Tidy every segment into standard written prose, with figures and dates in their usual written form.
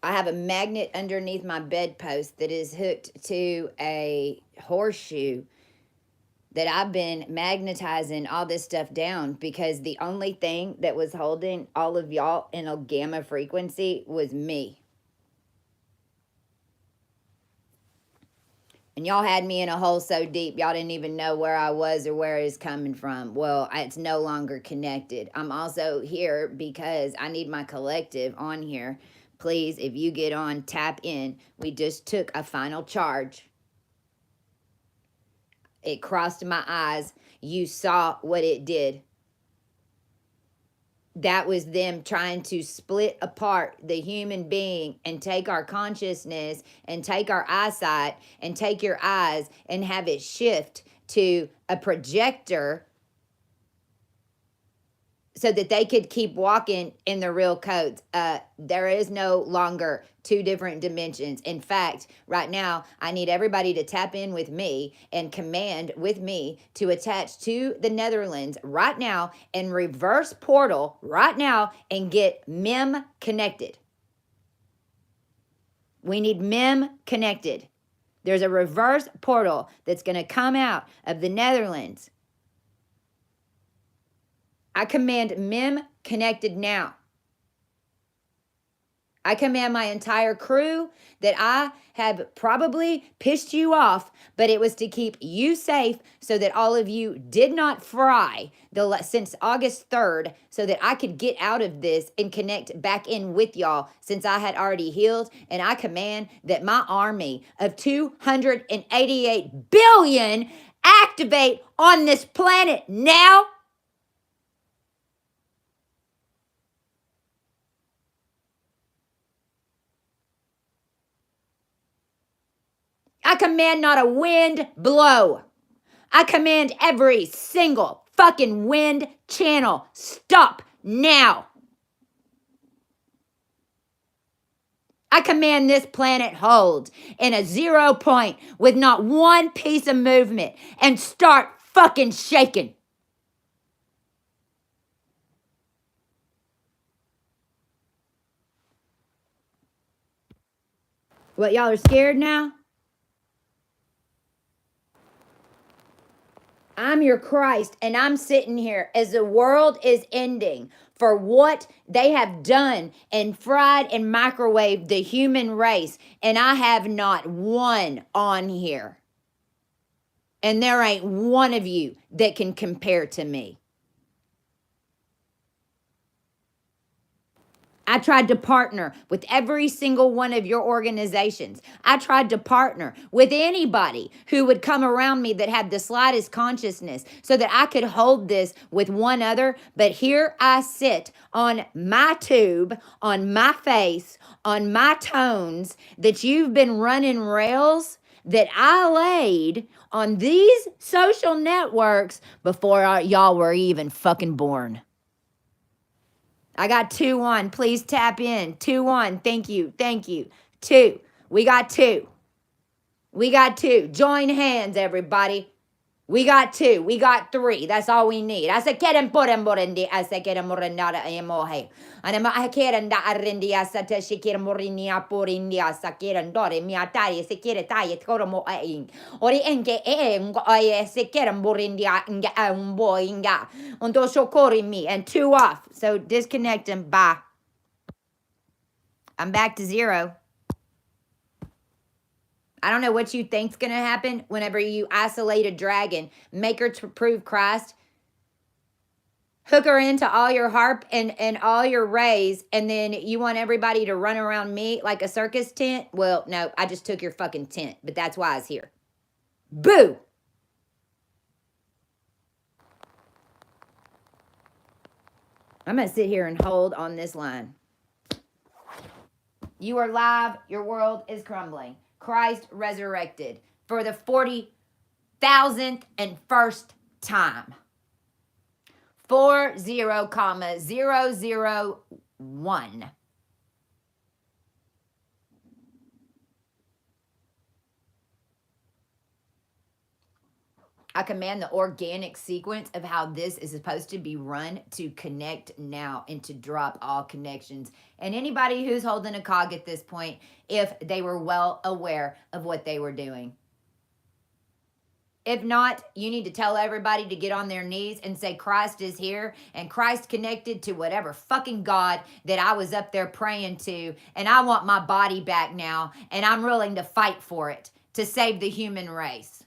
I have a magnet underneath my bedpost that is hooked to a horseshoe that I've been magnetizing all this stuff down because the only thing that was holding all of y'all in a gamma frequency was me. And y'all had me in a hole so deep, y'all didn't even know where I was or where it's coming from. Well, it's no longer connected. I'm also here because I need my collective on here. Please, if you get on, tap in. We just took a final charge. It crossed my eyes. You saw what it did. That was them trying to split apart the human being and take our consciousness and take our eyesight and take your eyes and have it shift to a projector so that they could keep walking in the real codes. There is no longer two different dimensions. In fact, right now, I need everybody to tap in with me and command with me to attach to the Netherlands right now and reverse portal right now and get MEM connected. We need MEM connected. There's a reverse portal that's going to come out of the Netherlands. I command MEM connected now. I command my entire crew that I have probably pissed you off, but it was to keep you safe so that all of you did not fry since August 3rd so that I could get out of this and connect back in with y'all since I had already healed. And I command that my army of 288 billion activate on this planet now. I command not a wind blow. I command every single fucking wind channel stop now. I command this planet hold in a 0 point with not one piece of movement and start fucking shaking. What, y'all are scared now? I'm your Christ, and I'm sitting here as the world is ending for what they have done and fried and microwaved the human race. And I have not one on here. And there ain't one of you that can compare to me. I tried to partner with every single one of your organizations. I tried to partner with anybody who would come around me that had the slightest consciousness so that I could hold this with one other. But here I sit on my tube, on my face, on my tones that you've been running rails that I laid on these social networks before y'all were even fucking born. I got 2-1. Please tap in. 2-1. Thank you. Thank you. 2. We got 2. We got 2. Join hands, everybody. We got 2. We got 3. That's all we need. Asa keren poren borendi. Asa keren morendara emohe. Anama keren da arendi asa te shikir morinia porindia asa keren dore miatari se kere taye tkoro mo aing. Ori enke ngo aye se keren borindia nga boinga. Undo shokori me and 2 off. So disconnect and bye. I'm back to 0. I don't know what you think's going to happen whenever you isolate a dragon, make her to prove Christ, hook her into all your harp and all your rays, and then you want everybody to run around me like a circus tent? Well, no, I just took your fucking tent, but that's why I was here. Boo! I'm going to sit here and hold on this line. You are live. Your world is crumbling. Christ resurrected for the 40,000th and first time. 40,001. I command the organic sequence of how this is supposed to be run to connect now and to drop all connections. And anybody who's holding a cog at this point, if they were well aware of what they were doing. If not, you need to tell everybody to get on their knees and say Christ is here and Christ connected to whatever fucking God that I was up there praying to. And I want my body back now. And I'm willing to fight for it to save the human race.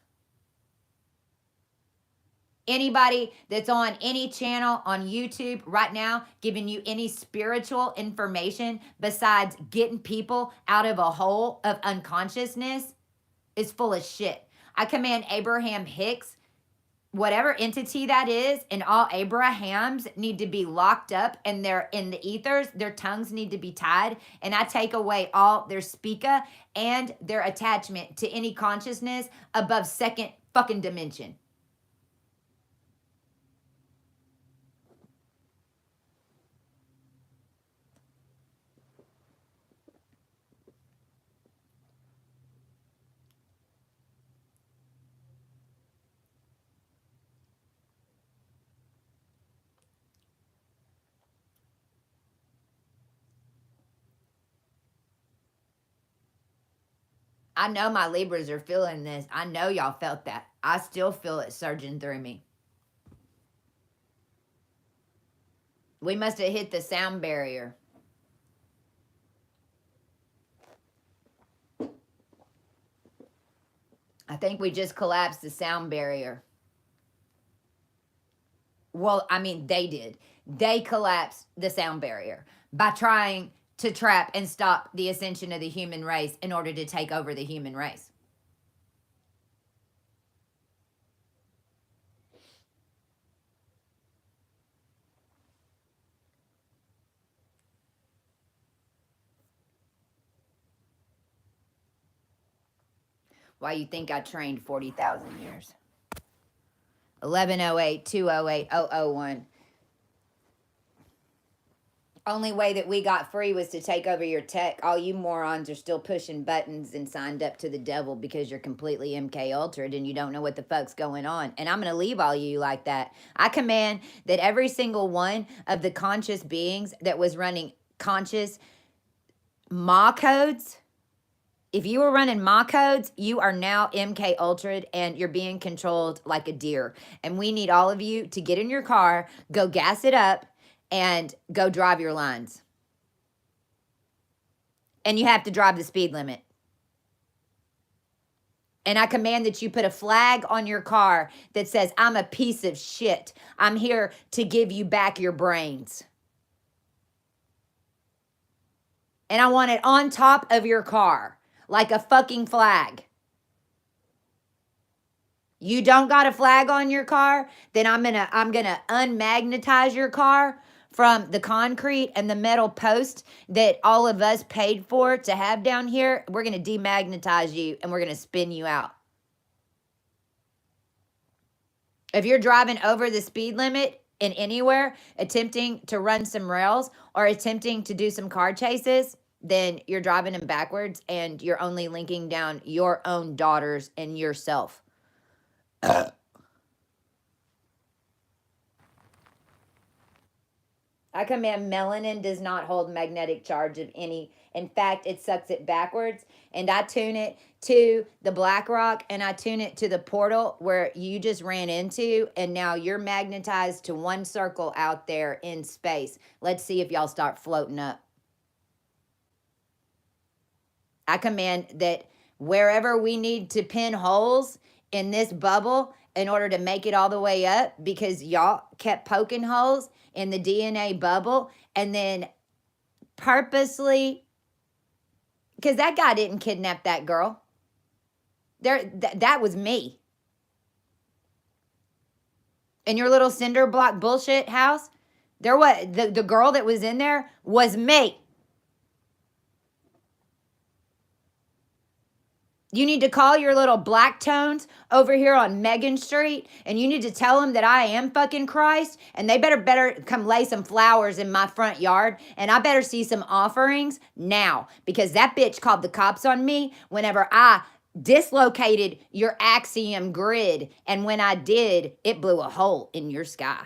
Anybody that's on any channel on YouTube right now giving you any spiritual information besides getting people out of a hole of unconsciousness is full of shit. I command Abraham Hicks, whatever entity that is, and all Abrahams need to be locked up and they're in the ethers. Their tongues need to be tied. And I take away all their speaker and their attachment to any consciousness above second fucking dimension. I know my Libras are feeling this. I know y'all felt that. I still feel it surging through me. We must have hit the sound barrier. I think we just collapsed the sound barrier. Well, I mean, they did. They collapsed the sound barrier by trying to trap and stop the ascension of the human race in order to take over the human race. Why you think I trained 40,000 years? 1108 208 001. Only way that we got free was to take over your tech. All you morons are still pushing buttons and signed up to the devil because you're completely MK Ultra'd and you don't know what the fuck's going on. And I'm going to leave all you like that. I command that every single one of the conscious beings that was running conscious Ma codes, if you were running Ma codes, you are now MK Ultra'd and you're being controlled like a deer. And we need all of you to get in your car, go gas it up, and go drive your lines. And you have to drive the speed limit. And I command that you put a flag on your car that says, I'm a piece of shit. I'm here to give you back your brains. And I want it on top of your car, like a fucking flag. You don't got a flag on your car, then I'm gonna unmagnetize your car from the concrete and the metal post that all of us paid for to have down here. We're going to demagnetize you and we're going to spin you out. If you're driving over the speed limit in anywhere, attempting to run some rails or attempting to do some car chases, then you're driving them backwards and you're only linking down your own daughters and yourself. I command melanin does not hold magnetic charge of any. In fact, it sucks it backwards. And I tune it to the black rock and I tune it to the portal where you just ran into. And now you're magnetized to one circle out there in space. Let's see if y'all start floating up. I command that wherever we need to pin holes in this bubble in order to make it all the way up, because y'all kept poking holes in the DNA bubble and then purposely, because that guy didn't kidnap that girl. That was me. In your little cinder block bullshit house, there was the girl that was in there was me. You need to call your little black tones over here on Megan Street and you need to tell them that I am fucking Christ and they better come lay some flowers in my front yard and I better see some offerings now because that bitch called the cops on me whenever I dislocated your axiom grid. And when I did, it blew a hole in your sky.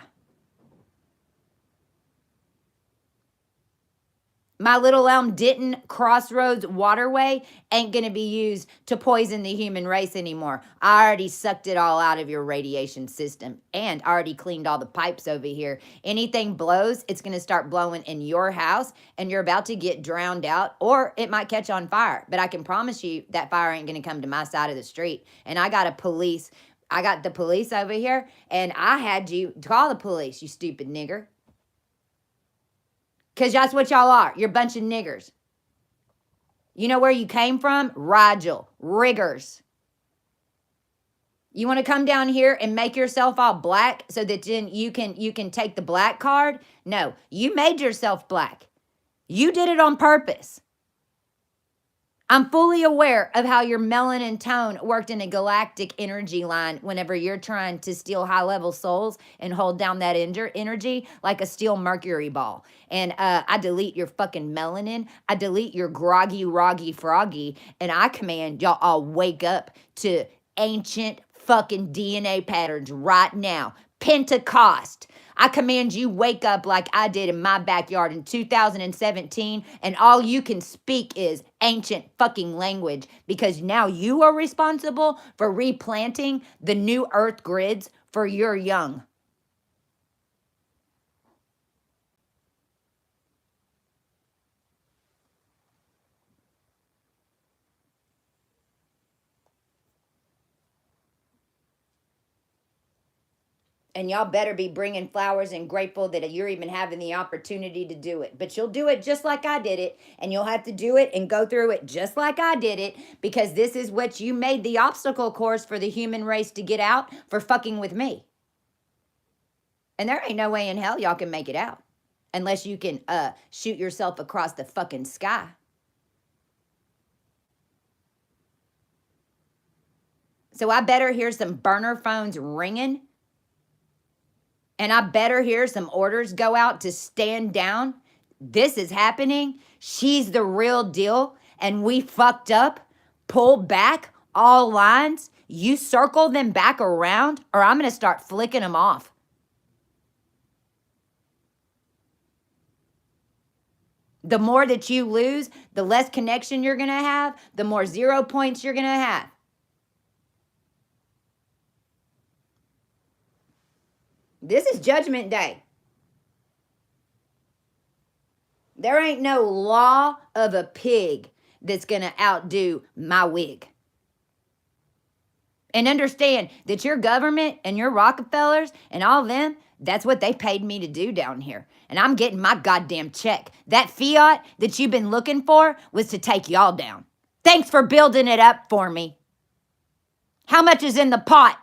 My Little Elm Denton Crossroads waterway ain't going to be used to poison the human race anymore. I already sucked it all out of your radiation system and already cleaned all the pipes over here. Anything blows, it's going to start blowing in your house and you're about to get drowned out, or it might catch on fire. But I can promise you that fire ain't going to come to my side of the street. And I got the police over here, and I had you call the police, you stupid nigger. Because that's what y'all are. You're a bunch of niggers. You know where you came from? Rigel. Riggers. You want to come down here and make yourself all black so that then you can take the black card? No, you made yourself black. You did it on purpose. I'm fully aware of how your melanin tone worked in a galactic energy line whenever you're trying to steal high-level souls and hold down that energy like a steel mercury ball. And I delete your fucking melanin. I delete your groggy, roggy, froggy. And I command y'all all wake up to ancient fucking DNA patterns right now. Pentecost. I command you wake up like I did in my backyard in 2017, and all you can speak is ancient fucking language, because now you are responsible for replanting the new earth grids for your young. And y'all better be bringing flowers and grateful that you're even having the opportunity to do it. But you'll do it just like I did it. And you'll have to do it and go through it just like I did it. Because this is what you made the obstacle course for the human race to get out for fucking with me. And there ain't no way in hell y'all can make it out. Unless you can shoot yourself across the fucking sky. So I better hear some burner phones ringing. And I better hear some orders go out to stand down. This is happening. She's the real deal. And we fucked up. Pull back all lines. You circle them back around, or I'm going to start flicking them off. The more that you lose, the less connection you're going to have, the more 0 points you're going to have. This is Judgment Day. There ain't no law of a pig that's going to outdo my wig. And understand that your government and your Rockefellers and all them, that's what they paid me to do down here. And I'm getting my goddamn check. That fiat that you've been looking for was to take y'all down. Thanks for building it up for me. How much is in the pot?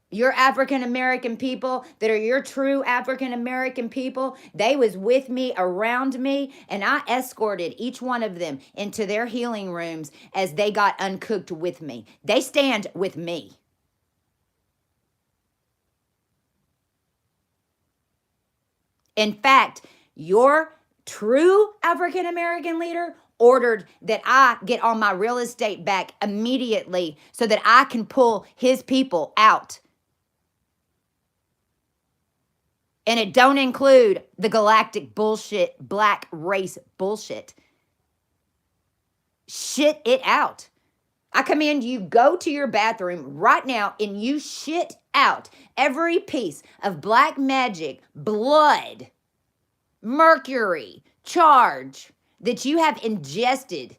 Your African American people that are your true African American people, they was with me, around me, and I escorted each one of them into their healing rooms as they got uncooked with me. They stand with me. In fact, your true African American leader ordered that I get all my real estate back immediately so that I can pull his people out. And it don't include the galactic bullshit, black race bullshit. Shit it out. I command you go to your bathroom right now and you shit out every piece of black magic, blood, mercury, charge that you have ingested.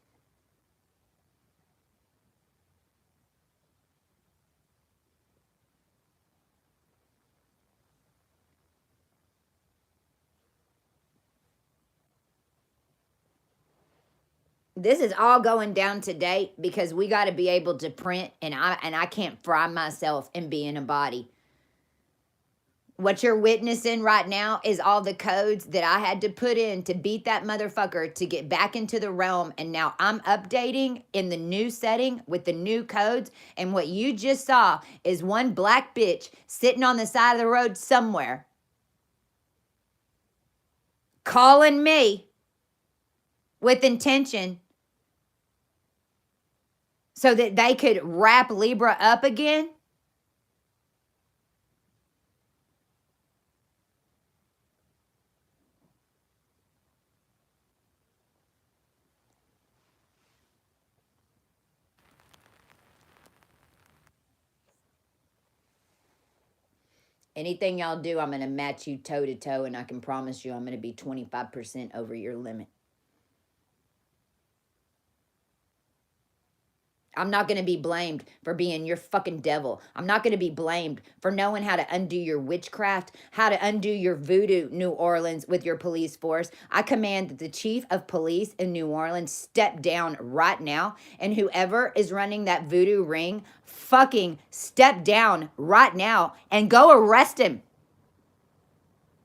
This is all going down today because we got to be able to print, and I can't fry myself in being a body. What you're witnessing right now is all the codes that I had to put in to beat that motherfucker to get back into the realm. And now I'm updating in the new setting with the new codes. And what you just saw is one black bitch sitting on the side of the road somewhere, calling me with intention so that they could wrap Libra up again. Anything y'all do, I'm going to match you toe to toe, and I can promise you I'm going to be 25% over your limit. I'm not going to be blamed for being your fucking devil. I'm not going to be blamed for knowing how to undo your witchcraft, how to undo your voodoo, New Orleans, with your police force. I command that the chief of police in New Orleans step down right now, and whoever is running that voodoo ring, fucking step down right now and go arrest him.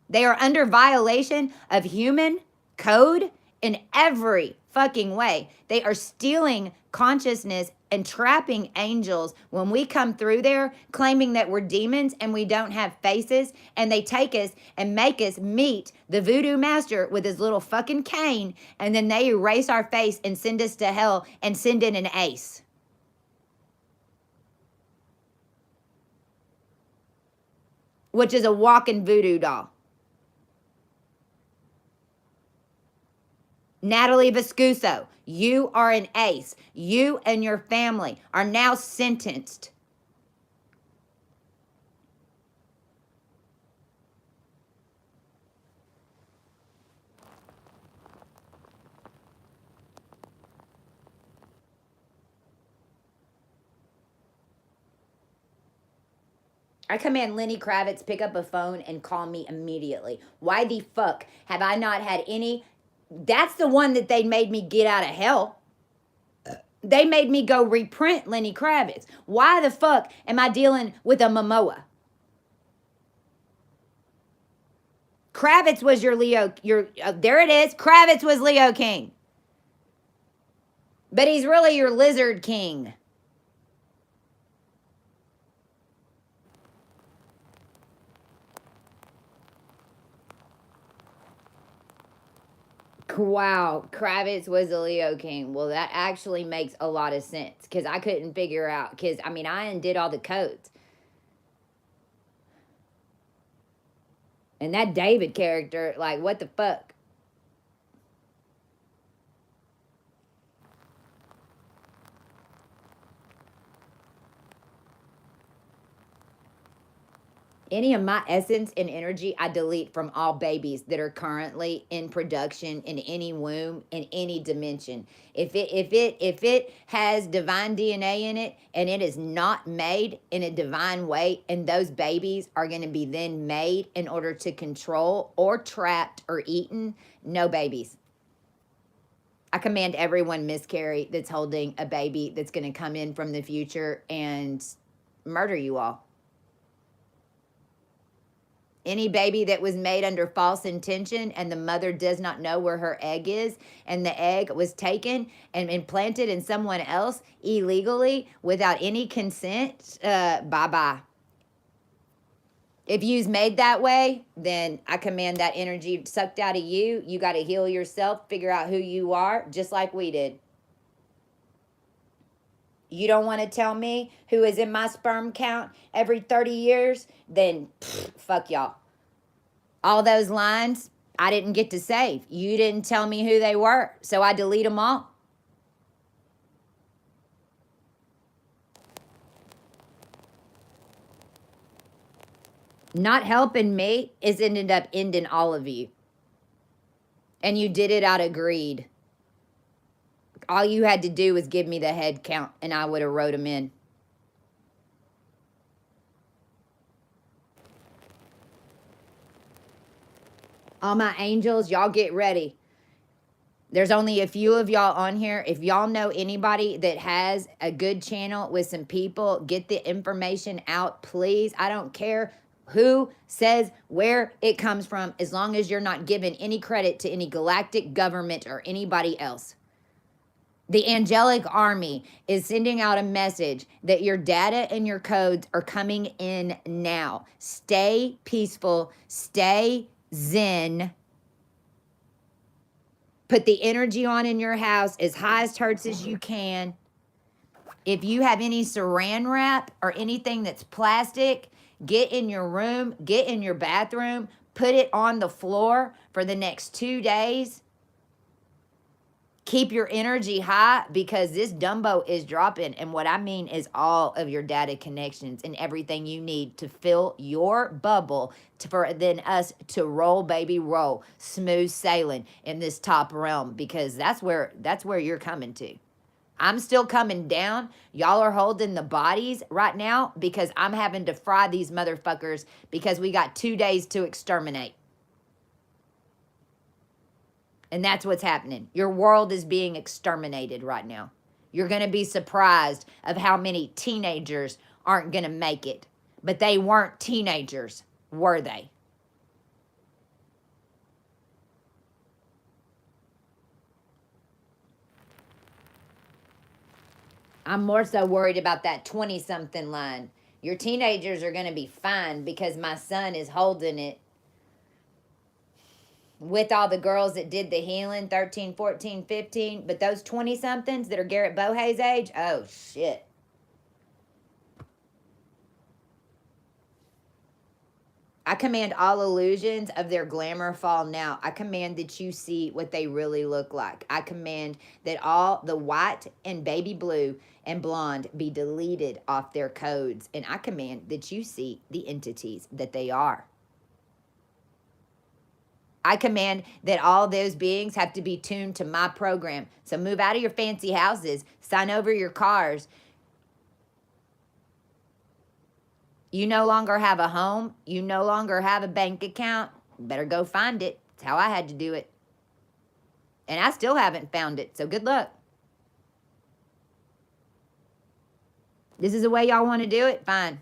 They are under violation of human code in every fucking way. They are stealing consciousness and trapping angels when we come through there claiming that we're demons and we don't have faces, and they take us and make us meet the voodoo master with his little fucking cane, and then they erase our face and send us to hell and send in an ace. Which is a walking voodoo doll. Natalie Viscuso, you are an ace. You and your family are now sentenced. I command Lenny Kravitz pick up a phone and call me immediately. Why the fuck have I not had any? That's the one that they made me get out of hell. They made me go reprint Lenny Kravitz. Why the fuck am I dealing with a Momoa? Kravitz was your Leo. There it is. Kravitz was Leo King. But he's really your Lizard King. Wow, Kravitz was a Leo King. Well, that actually makes a lot of sense because I couldn't figure out. Because, I mean, I undid all the codes. And that David character, like, what the fuck? Any of my essence and energy I delete from all babies that are currently in production in any womb in any dimension. If it has divine DNA in it and it is not made in a divine way, and those babies are going to be then made in order to control or trapped or eaten, no babies. I command everyone miscarry that's holding a baby that's going to come in from the future and murder you all. Any baby that was made under false intention and the mother does not know where her egg is, and the egg was taken and implanted in someone else illegally without any consent, bye-bye. If you's made that way, then I command that energy sucked out of you. You got to heal yourself, figure out who you are, just like we did. You don't want to tell me who is in my sperm count every 30 years? Then fuck y'all. All those lines I didn't get to save. You didn't tell me who they were, so I delete them all. Not helping me is ended up ending all of you. And you did it out of greed. All you had to do was give me the head count and I would have wrote them in. All my angels, y'all get ready. There's only a few of y'all on here. If y'all know anybody that has a good channel with some people, get the information out, please. I don't care who says where it comes from, as long as you're not giving any credit to any galactic government or anybody else. The angelic army is sending out a message that your data and your codes are coming in now. Stay peaceful, stay zen, Put the energy on in your house as highest hertz as you can. If you have any saran wrap or anything that's plastic, get in your room, get in your bathroom, put it on the floor for the next 2 days. Keep your energy high because this Dumbo is dropping. And what I mean is all of your data connections and everything you need to fill your bubble for then us to roll, baby, roll, smooth sailing in this top realm, because that's where you're coming to. I'm still coming down. Y'all are holding the bodies right now because I'm having to fry these motherfuckers because we got 2 days to exterminate. And that's what's happening. Your world is being exterminated right now. You're going to be surprised of how many teenagers aren't going to make it. But they weren't teenagers, were they? I'm more so worried about that 20-something line. Your teenagers are going to be fine because my son is holding it with all the girls that did the healing, 13, 14, 15. But those 20-somethings that are Garrett Bohay's age, oh, shit. I command all illusions of their glamour fall now. I command that you see what they really look like. I command that all the white and baby blue and blonde be deleted off their codes. And I command that you see the entities that they are. I command that all those beings have to be tuned to my program. So move out of your fancy houses, sign over your cars. You no longer have a home. You no longer have a bank account. Better go find it. That's how I had to do it. And I still haven't found it, so good luck. This is the way y'all want to do it? Fine.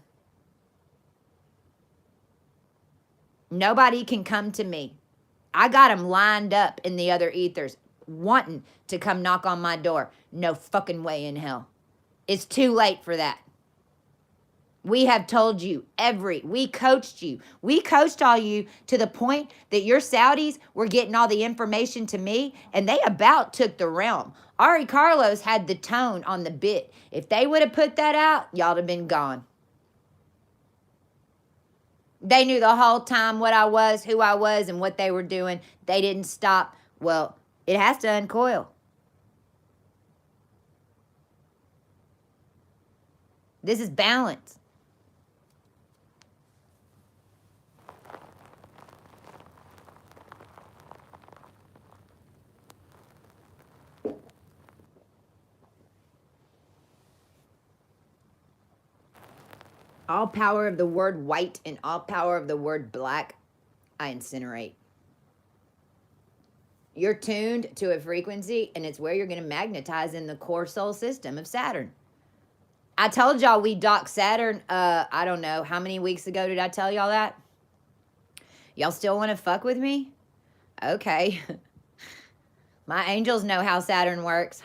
Nobody can come to me. I got them lined up in the other ethers, wanting to come knock on my door. No fucking way in hell. It's too late for that. We have told you we coached you. We coached all you to the point that your Saudis were getting all the information to me, and they about took the realm. Ari Carlos had the tone on the bit. If they would have put that out, y'all would have been gone. They knew the whole time what I was, who I was, and what they were doing. They didn't stop. Well, it has to uncoil. This is balance. All power of the word white and all power of the word black, I incinerate. You're tuned to a frequency, and it's where you're going to magnetize in the core soul system of Saturn. I told y'all we docked Saturn, I don't know, how many weeks ago did I tell y'all that? Y'all still want to fuck with me? Okay. My angels know how Saturn works.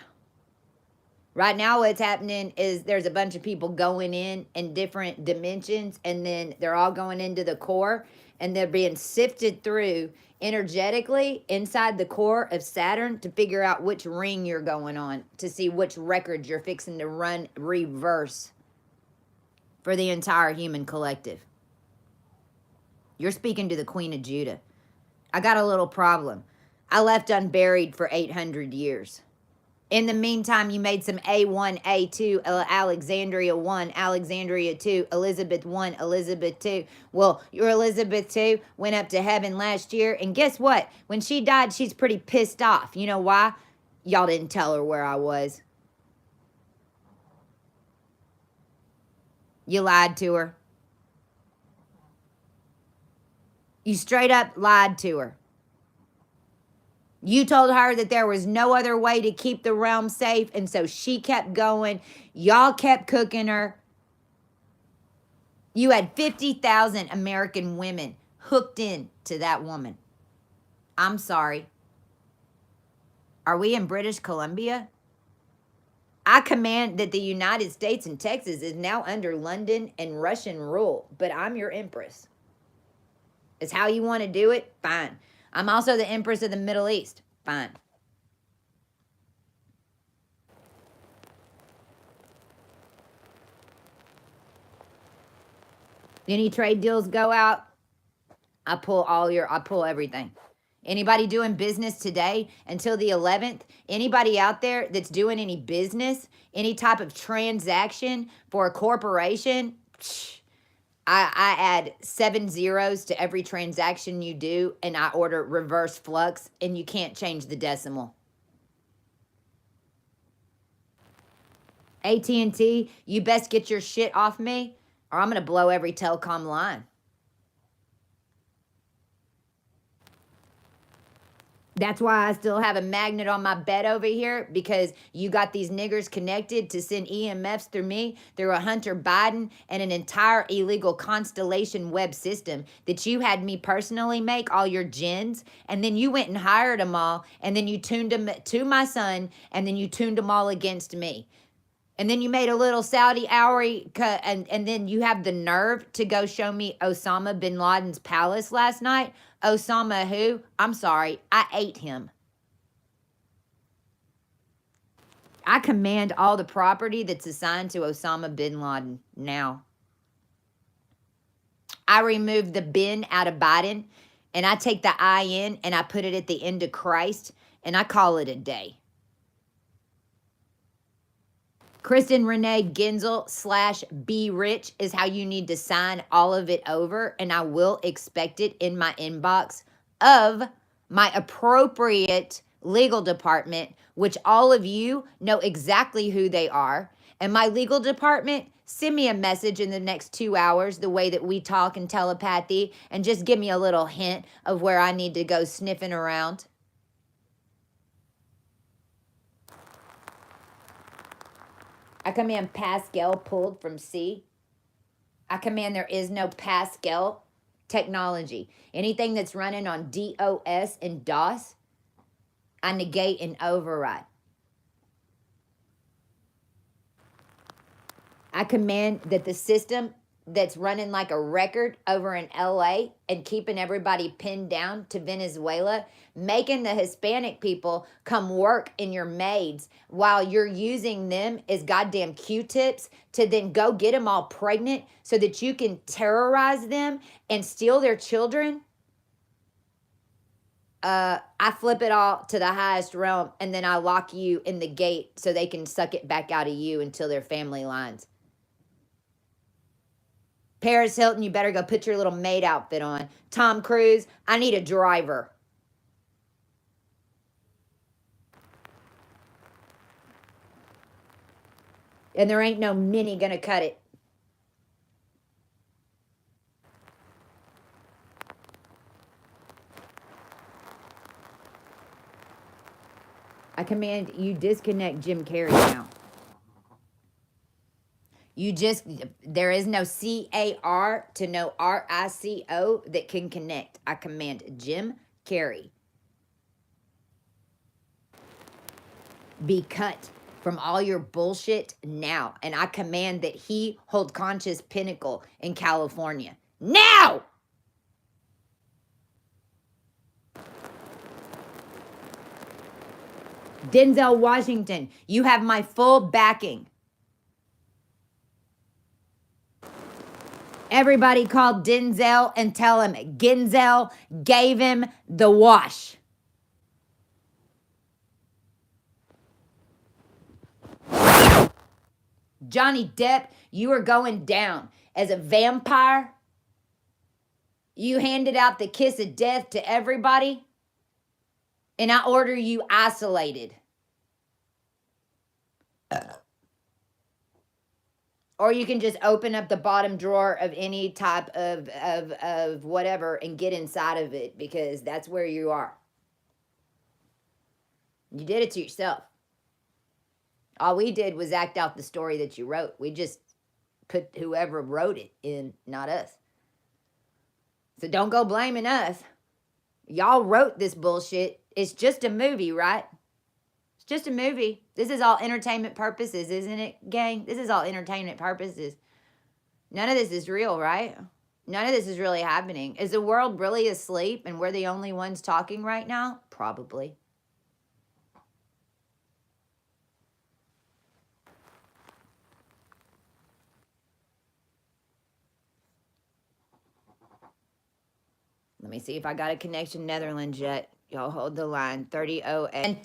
Right now what's happening is there's a bunch of people going in different dimensions, and then they're all going into the core, and they're being sifted through energetically inside the core of Saturn to figure out which ring you're going on, to see which record you're fixing to run reverse for the entire human collective. You're speaking to the Queen of Judah. I got a little problem. I left unburied for 800 years. In the meantime, you made some A1, A2, Alexandria 1, Alexandria 2, Elizabeth 1, Elizabeth 2. Well, your Elizabeth 2 went up to heaven last year, and guess what? When she died, she's pretty pissed off. You know why? Y'all didn't tell her where I was. You lied to her. You straight up lied to her. You told her that there was no other way to keep the realm safe, and so she kept going. Y'all kept cooking her. You had 50,000 American women hooked in to that woman. I'm sorry. Are we in British Columbia? I command that the United States and Texas is now under London and Russian rule, but I'm your empress. It's how you want to do it? Fine. I'm also the empress of the Middle East. Fine. Any trade deals go out, I pull everything. Anybody doing business today until the 11th? Anybody out there that's doing any business, any type of transaction for a corporation? I add 7 zeros to every transaction you do, and I order reverse flux, and you can't change the decimal. AT&T, you best get your shit off me, or I'm going to blow every telecom line. That's why I still have a magnet on my bed over here, because you got these niggers connected to send EMFs through me, through a Hunter Biden and an entire illegal Constellation web system that you had me personally make all your gens. And then you went and hired them all. And then you tuned them to my son. And then you tuned them all against me. And then you made a little Saudi Houri cut, and then you have the nerve to go show me Osama bin Laden's palace last night. Osama who? I'm sorry, I ate him. I command all the property that's assigned to Osama bin Laden now. I remove the bin out of Biden, and I take the I in and I put it at the end of Christ, and I call it a day. Kristen Renee Genzel / Be Rich is how you need to sign all of it over, and I will expect it in my inbox of my appropriate legal department, which all of you know exactly who they are. And my legal department, send me a message in the next 2 hours, the way that we talk in telepathy, and just give me a little hint of where I need to go sniffing around. I command Pascal pulled from C. I command there is no Pascal technology. Anything that's running on DOS and DOS, I negate and override. I command that the system that's running like a record over in LA and keeping everybody pinned down to Venezuela, making the Hispanic people come work in your maids while you're using them as goddamn Q-tips to then go get them all pregnant so that you can terrorize them and steal their children. I flip it all to the highest realm, and then I lock you in the gate so they can suck it back out of you until their family lines. Paris Hilton, you better go put your little maid outfit on. Tom Cruise, I need a driver. And there ain't no mini gonna cut it. I command you disconnect Jim Carrey now. There is no CAR to no RICO that can connect. I command Jim Carrey be cut from all your bullshit now. And I command that he hold conscious pinnacle in California. Now! Denzel Washington, you have my full backing. Everybody call Denzel and tell him Genzel gave him the wash. Johnny Depp, you are going down as a vampire. You handed out the kiss of death to everybody, and I order you isolated. Or you can just open up the bottom drawer of any type of whatever and get inside of it, because that's where you are. You did it to yourself. All we did was act out the story that you wrote. We just put whoever wrote it in, not us. So don't go blaming us. Y'all wrote this bullshit. It's just a movie, right? It's just a movie. This is all entertainment purposes, isn't it, gang? This is all entertainment purposes. None of this is real, right? None of this is really happening. Is the world really asleep and we're the only ones talking right now? Probably. Let me see if I got a connection Netherlands yet. Y'all hold the line. 3008. And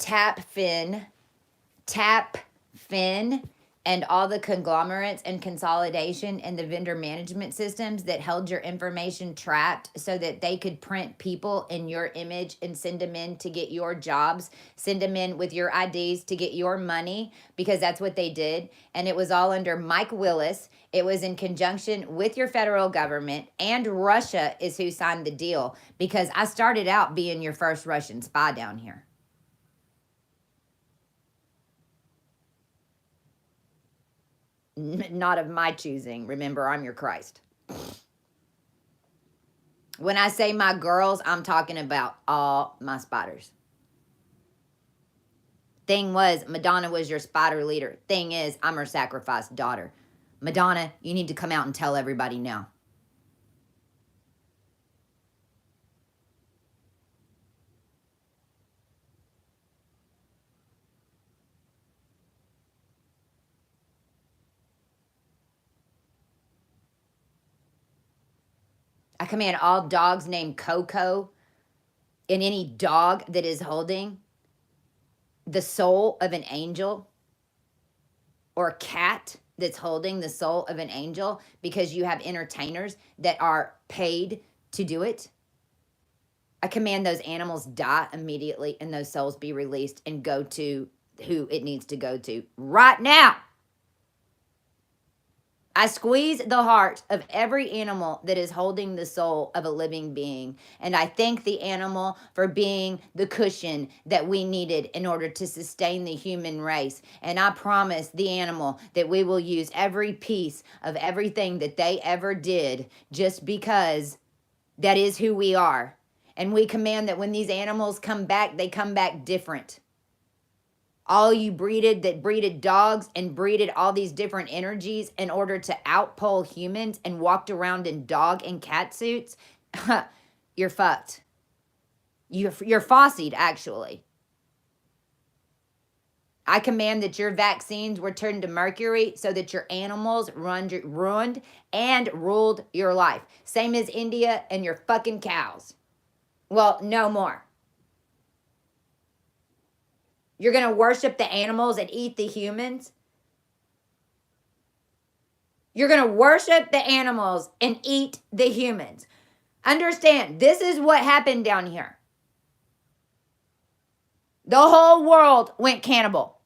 TapFin, and all the conglomerates and consolidation and the vendor management systems that held your information trapped so that they could print people in your image and send them in to get your jobs, send them in with your IDs to get your money, because that's what they did. And it was all under Mike Willis. It was in conjunction with your federal government, and Russia is who signed the deal, because I started out being your first Russian spy down here. Not of my choosing. Remember, I'm your Christ. When I say my girls, I'm talking about all my spiders. Thing was, Madonna was your spider leader. Thing is, I'm her sacrificed daughter. Madonna, you need to come out and tell everybody now. I command all dogs named Coco, and any dog that is holding the soul of an angel, or a cat that's holding the soul of an angel, because you have entertainers that are paid to do it. I command those animals die immediately and those souls be released and go to who it needs to go to right now. I squeeze the heart of every animal that is holding the soul of a living being. And I thank the animal for being the cushion that we needed in order to sustain the human race. And I promise the animal that we will use every piece of everything that they ever did, just because that is who we are. And we command that when these animals come back, they come back different. All you breeded dogs and breeded all these different energies in order to outpole humans and walked around in dog and cat suits, you're fucked. You're fossied, actually. I command that your vaccines were turned to mercury so that your animals ruined and ruled your life. Same as India and your fucking cows. Well, no more. You're going to worship the animals and eat the humans? You're going to worship the animals and eat the humans. Understand, this is what happened down here. The whole world went cannibal.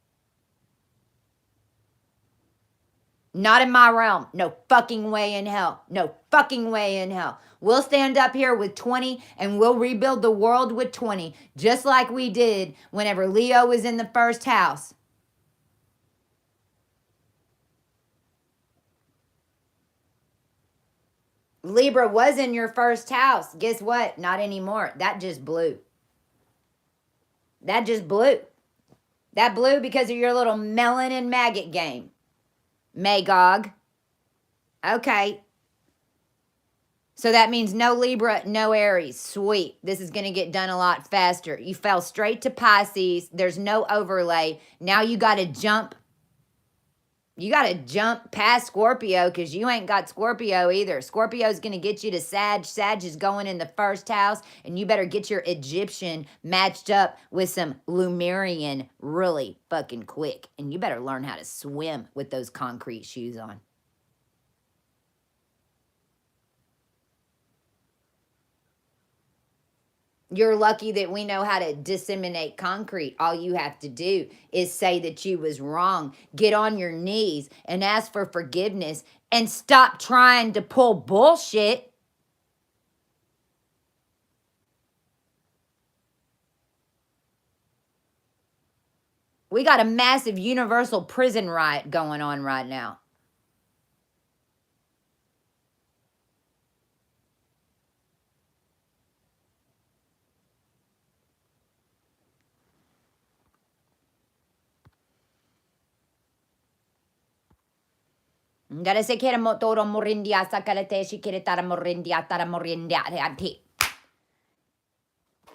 Not in my realm. No fucking way in hell. No fucking way in hell. We'll stand up here with 20 and we'll rebuild the world with 20, just like we did whenever Leo was in the first house. Libra was in your first house. Guess what? Not anymore. That just blew. That just blew. That blew because of your little melon and maggot game. Magog. Okay. So that means no Libra, no Aries. Sweet. This is going to get done a lot faster. You fell straight to Pisces. There's no overlay. Now you got to jump. You got to jump past Scorpio, because you ain't got Scorpio either. Scorpio's going to get you to Sag. Sag is going in the first house, and you better get your Egyptian matched up with some Lemurian really fucking quick. And you better learn how to swim with those concrete shoes on. You're lucky that we know how to disseminate concrete. All you have to do is say that you was wrong. Get on your knees and ask for forgiveness and stop trying to pull bullshit. We got a massive universal prison riot going on right now.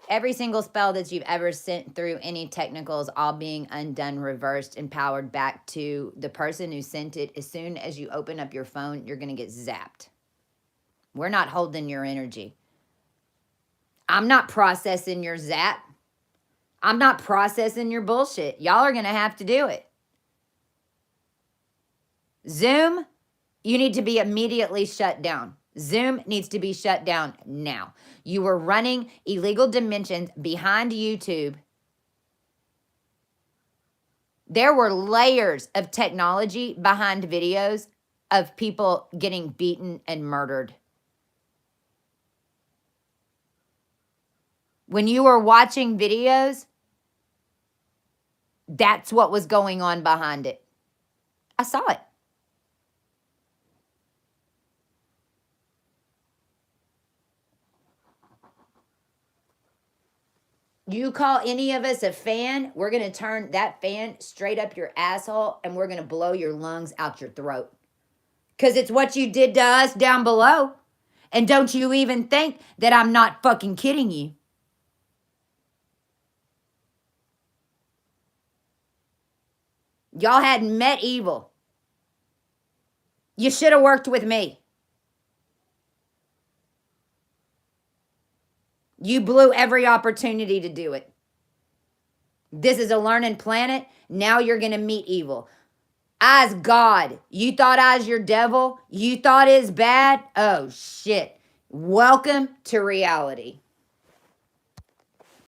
Every single spell that you've ever sent through any technicals, all being undone, reversed, and powered back to the person who sent it. As soon as you open up your phone, you're going to get zapped. We're not holding your energy. I'm not processing your zap. I'm not processing your bullshit. Y'all are going to have to do it. Zoom, you need to be immediately shut down. Zoom needs to be shut down now. You were running illegal dimensions behind YouTube. There were layers of technology behind videos of people getting beaten and murdered. When you were watching videos, that's what was going on behind it. I saw it. You call any of us a fan, we're going to turn that fan straight up your asshole and we're going to blow your lungs out your throat. Because it's what you did to us down below. And don't you even think that I'm not fucking kidding you. Y'all hadn't met evil. You should have worked with me. You blew every opportunity to do it. This is a learning planet. Now you're going to meet evil. I's God. You thought I's your devil? You thought it's bad? Oh, shit. Welcome to reality.